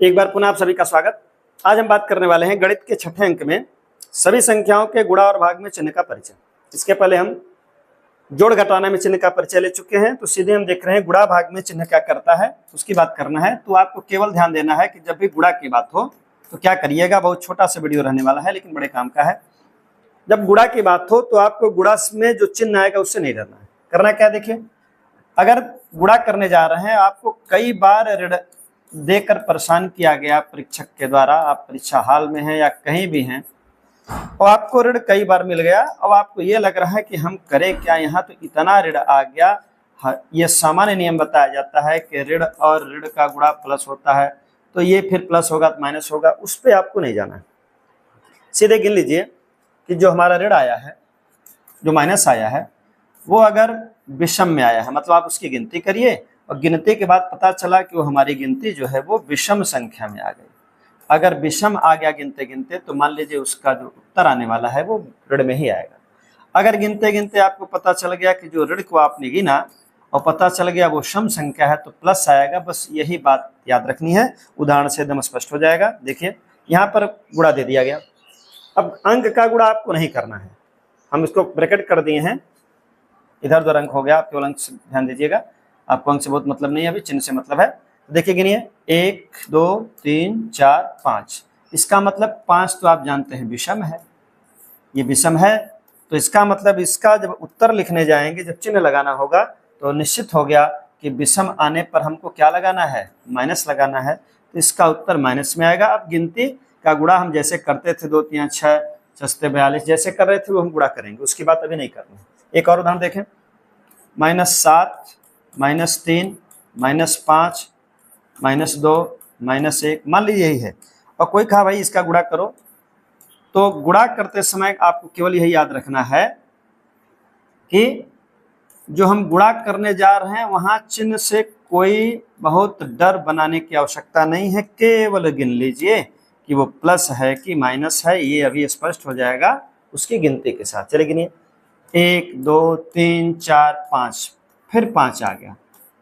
एक बार पुनः आप सभी का स्वागत। आज हम बात करने वाले हैं गणित के छठे अंक में सभी संख्याओं के गुणा और भाग में चिन्ह का परिचय। इसके पहले हम जोड़ घटाना में चिन्ह का परिचय ले चुके हैं, तो सीधे हम देख रहे हैं गुणा भाग में चिन्ह क्या करता है, उसकी बात करना है। तो आपको केवल ध्यान देना है कि जब भी गुणा की बात हो तो क्या करिएगा। बहुत छोटा सा वीडियो रहने वाला है लेकिन बड़े काम का है। जब गुणा की बात हो तो आपको गुणा में जो चिन्ह आएगा उससे नहीं डरना है। करना क्या, देखिए, अगर गुणा करने जा रहे हैं, आपको कई बार ऋण देकर परेशान किया गया परीक्षक के द्वारा, आप परीक्षा हाल में हैं या कहीं भी हैं, और आपको ऋण कई बार मिल गया। अब आपको ये लग रहा है कि हम करें क्या, यहाँ तो इतना ऋण आ गया। ये सामान्य नियम बताया जाता है कि ऋण और ऋण का गुणा प्लस होता है, तो ये फिर प्लस होगा तो माइनस होगा, उस पर आपको नहीं जाना है। सीधे गिन लीजिए कि जो हमारा ऋण आया है, जो माइनस आया है, वो अगर विषम में आया है, मतलब आप उसकी गिनती करिए और गिनती के बाद पता चला कि वो हमारी गिनती जो है वो विषम संख्या में आ गई। अगर विषम आ गया गिनते गिनते, तो मान लीजिए उसका जो उत्तर आने वाला है वो ऋण में ही आएगा। अगर गिनते गिनते आपको पता चल गया कि जो ऋण को आपने गिना और पता चल गया वो सम संख्या है, तो प्लस आएगा। बस यही बात याद रखनी है, उदाहरण से एकदम स्पष्ट हो जाएगा। देखिए, यहाँ पर गुणा दे दिया गया। अब अंक का गुणा आपको नहीं करना है, हम इसको ब्रैकेट कर दिए हैं, इधर उधर अंक हो गया, आप केवल अंक से ध्यान दीजिएगा। आपको अंक से बहुत मतलब नहीं है, अभी चिन्ह से मतलब है। देखिए, गिनिए, 1 2 3 4 5। इसका मतलब 5 तो आप जानते हैं विषम है, ये विषम है, तो इसका मतलब इसका जब उत्तर लिखने जाएंगे, जब चिन्ह लगाना होगा, तो निश्चित हो गया कि विषम आने पर हमको क्या लगाना है, माइनस लगाना है। तो इसका उत्तर माइनस में आएगा। अब गिनती का गुणा हम जैसे करते थे, 2 3 6 6 42 जैसे कर रहे थे वो हम गुणा करेंगे, उसकी बात अभी नहीं करनी। एक और उदाहरण देखें, -7 -3 -5 -2 -1, मान लीजिए यही है, और कोई कहा भाई इसका गुणा करो, तो गुणा करते समय आपको केवल यही याद रखना है कि जो हम गुणा करने जा रहे हैं वहां चिन्ह से कोई बहुत डर बनाने की आवश्यकता नहीं है। केवल गिन लीजिए कि वो प्लस है कि माइनस है, ये अभी स्पष्ट हो जाएगा उसकी गिनती के साथ। चलिए गिनिए, 1 2 3 4 5, फिर 5 आ गया।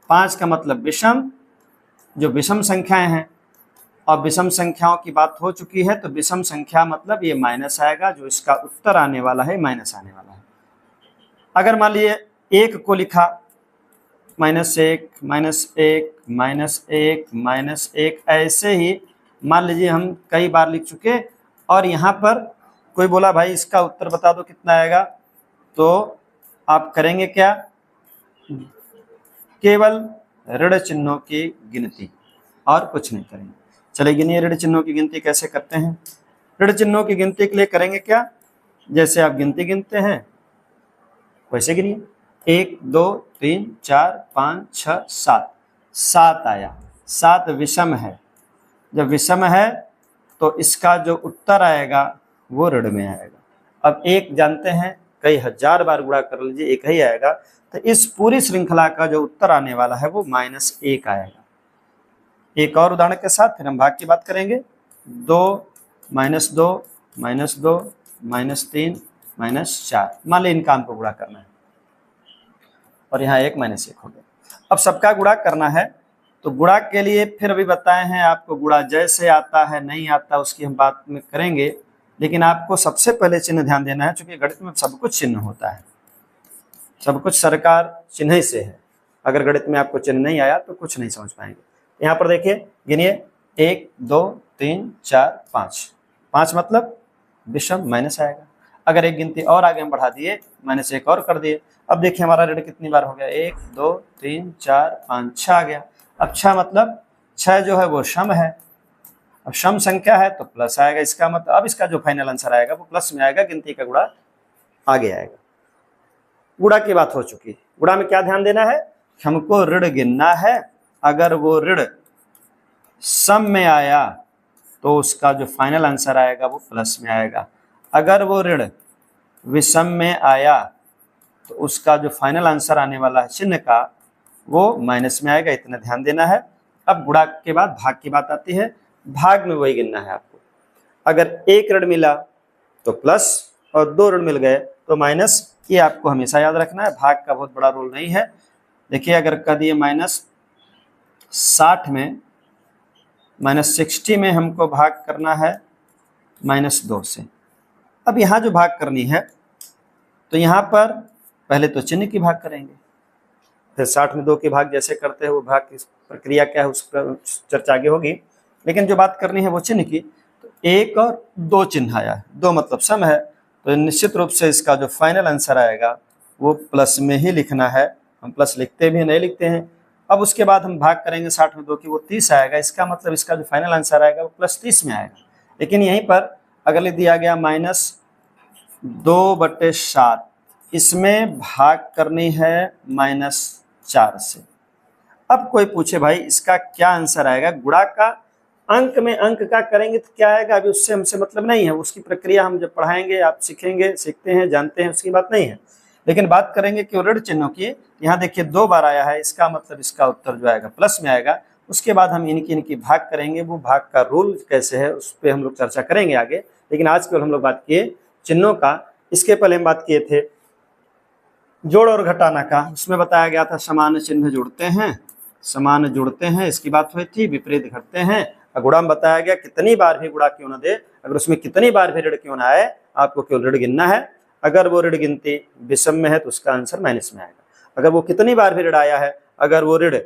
5 का मतलब विषम, जो विषम संख्याएं हैं, और विषम संख्याओं की बात हो चुकी है, तो विषम संख्या मतलब ये माइनस आएगा, जो इसका उत्तर आने वाला है माइनस आने वाला है। अगर मान लीजिए 1 को लिखा, -1 -1 -1 ऐसे ही मान लीजिए हम कई बार लिख चुके, और यहाँ पर कोई बोला भाई इसका उत्तर बता दो कितना आएगा, तो आप करेंगे क्या, केवल ऋण चिन्हों की गिनती और कुछ नहीं करेंगे। चलिए गिनिए, ऋण चिन्हों की गिनती कैसे करते हैं। ऋण चिन्हों की गिनती के लिए करेंगे क्या, जैसे आप गिनती गिनते हैं वैसे गिनिए, 1 2 3 4 5 6 7, 7 आया। 7 विषम है, जब विषम है तो इसका जो उत्तर आएगा वो ऋण में आएगा। अब 1 जानते हैं, कई हजार बार गुणा कर लीजिए, 1 ही आएगा, तो इस पूरी श्रृंखला का जो उत्तर आने वाला है वो -1 आएगा। एक और उदाहरण के साथ फिर हम भाग की बात करेंगे। 2 -2 -2 -3 -4, मान ली इनका हमको गुणा करना है, और यहाँ 1 -1 हो गया। अब सबका गुणा करना है, तो गुणा के लिए फिर अभी बताए हैं आपको, गुणा जैसे आता है नहीं आता उसकी हम बात में करेंगे, लेकिन आपको सबसे पहले चिन्ह ध्यान देना है, क्योंकि गणित में सब कुछ चिन्ह होता है, सब कुछ सरकार चिन्ह से है। अगर गणित में आपको चिन्ह नहीं आया तो कुछ नहीं समझ पाएंगे। यहाँ पर देखिए, गिनिए, 1 2 3 4 5, 5 मतलब विषम, माइनस आएगा। अगर एक गिनती और आगे हम बढ़ा दिए, -1 और कर दिए, अब देखिए हमारा ऋण कितनी बार हो गया, 1 2 3 4 5 6 आ गया। अब 6 मतलब 6 जो है वो सम है, अब सम संख्या है तो प्लस आएगा, इसका मतलब अब इसका जो फाइनल आंसर आएगा वो प्लस में आएगा, गिनती का गुणा आगे आएगा। गुणा की बात हो चुकी, गुणा में क्या ध्यान देना है, हमको ऋण गिनना है। अगर वो ऋण सम में आया तो उसका जो फाइनल आंसर आएगा वो प्लस में आएगा। अगर वो ऋण विषम में आया तो उसका जो फाइनल आंसर आने वाला है चिन्ह का, वो माइनस में आएगा, इतना ध्यान देना है। अब गुणा के बाद भाग की बात आती है। भाग में वही गिनना है आपको। अगर 1 ऋण मिला तो प्लस, और 2 ऋण मिल गए तो माइनस, ये आपको हमेशा याद रखना है। भाग का बहुत बड़ा रोल नहीं है। देखिए, अगर कर दिए -60 में -60 में हमको भाग करना है -2 से। अब यहाँ जो भाग करनी है तो यहाँ पर पहले तो चिन्ह की भाग करेंगे, फिर 60 में 2 की भाग जैसे करते हैं वो भाग की प्रक्रिया क्या है उस पर चर्चा आगे होगी। लेकिन जो बात करनी है वो चिन्ह की, तो 1 और 2 चिन्ह आया है, 2 मतलब सम है, तो निश्चित रूप से इसका जो फाइनल आंसर आएगा वो प्लस में ही लिखना है। हम प्लस लिखते भी नहीं लिखते हैं। अब उसके बाद हम भाग करेंगे 60 में 2 की, वो 30 आएगा। इसका मतलब इसका जो फाइनल आंसर आएगा वो +30 में आएगा। लेकिन यहीं पर अगर लिख दिया गया -2/7, इसमें भाग करनी है -4 से। अब कोई पूछे भाई इसका क्या आंसर आएगा, गुणा का अंक में अंक का करेंगे तो क्या आएगा, अभी उससे हमसे मतलब नहीं है, उसकी प्रक्रिया हम जब पढ़ाएंगे आप सीखते हैं जानते हैं, उसकी बात नहीं है। लेकिन बात करेंगे कि ऋण चिन्हों की। यहाँ देखिए 2 बार आया है, इसका मतलब इसका उत्तर जो आएगा प्लस में आएगा। उसके बाद हम इनकी भाग करेंगे, वो भाग का रूल कैसे है उस पर हम लोग चर्चा करेंगे आगे। लेकिन आज केवल हम लोग बात किए चिन्हों का। इसके पहले हम बात किए थे जोड़ और घटाना का। उसमें बताया गया था समान चिन्ह जुड़ते हैं, समान जुड़ते हैं, इसकी बात हुई थी। विपरीत घटते हैं। गुणा में बताया गया कितनी बार भी गुणा क्यों न दे, अगर उसमें कितनी बार भी ऋण क्यों ना आए, आपको केवल ऋण गिनना है। अगर वो ऋण गिनती विषम में है तो उसका आंसर माइनस में आएगा। अगर वो कितनी बार भी ऋण आया है, अगर वो ऋण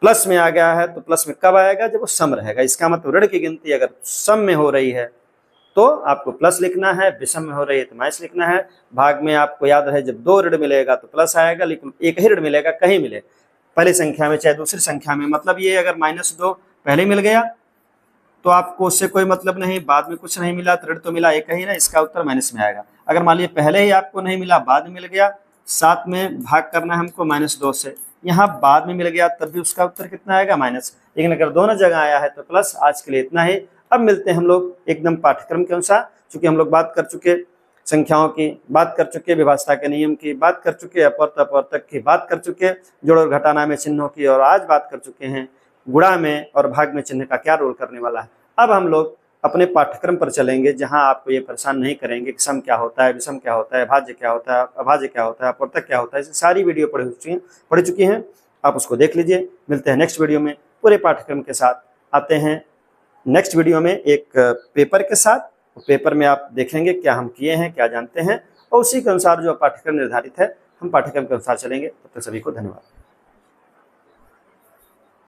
प्लस में आ गया है तो प्लस में कब आएगा, जब वो सम रहेगा। इसका मतलब ऋण की गिनती अगर सम में हो रही है तो आपको प्लस लिखना है, विषम में हो रही है तो माइनस लिखना है। भाग में आपको याद रहे जब 2 ऋण मिलेगा तो प्लस आएगा, लेकिन एक ही ऋण मिलेगा कहीं मिले, पहली संख्या में चाहे दूसरी संख्या में। मतलब ये अगर -2 पहले मिल गया तो आपको उससे कोई मतलब नहीं, बाद में कुछ नहीं मिला तो ऋण तो मिला एक ही ना, इसका उत्तर माइनस में आएगा। अगर मान लीजिए पहले ही आपको नहीं मिला, बाद में मिल गया, 7 में भाग करना है हमको -2 से, यहाँ बाद में मिल गया तब भी उसका उत्तर कितना आएगा माइनस। लेकिन अगर दोनों जगह आया है तो प्लस। आज के लिए इतना ही। अब मिलते हैं हम लोग एकदम पाठ्यक्रम के अनुसार, चूंकि हम लोग बात कर चुके संख्याओं की, बात कर चुके विभाज्यता के नियम की, बात कर चुके अपवर्तक अपवर्तक की, बात कर चुके जोड़ और घटाना में चिन्हों की, और आज बात कर चुके हैं गुणा में और भाग में चिन्ह का क्या रोल करने वाला है। अब हम लोग अपने पाठ्यक्रम पर चलेंगे जहां आपको ये परेशान नहीं करेंगे कि सम क्या होता है, विषम क्या होता है, भाज्य क्या होता है, अभाज्य क्या होता है, अपवर्तक क्या होता है। ऐसी सारी वीडियो पढ़ चुकी हैं, आप उसको देख लीजिए। मिलते हैं नेक्स्ट वीडियो में पूरे पाठ्यक्रम के साथ। आते हैं नेक्स्ट वीडियो में एक पेपर के साथ। पेपर में आप देखेंगे क्या हम किए हैं, क्या जानते हैं, और उसी के अनुसार जो पाठ्यक्रम निर्धारित है हम पाठ्यक्रम के अनुसार चलेंगे। तब तक सभी को धन्यवाद।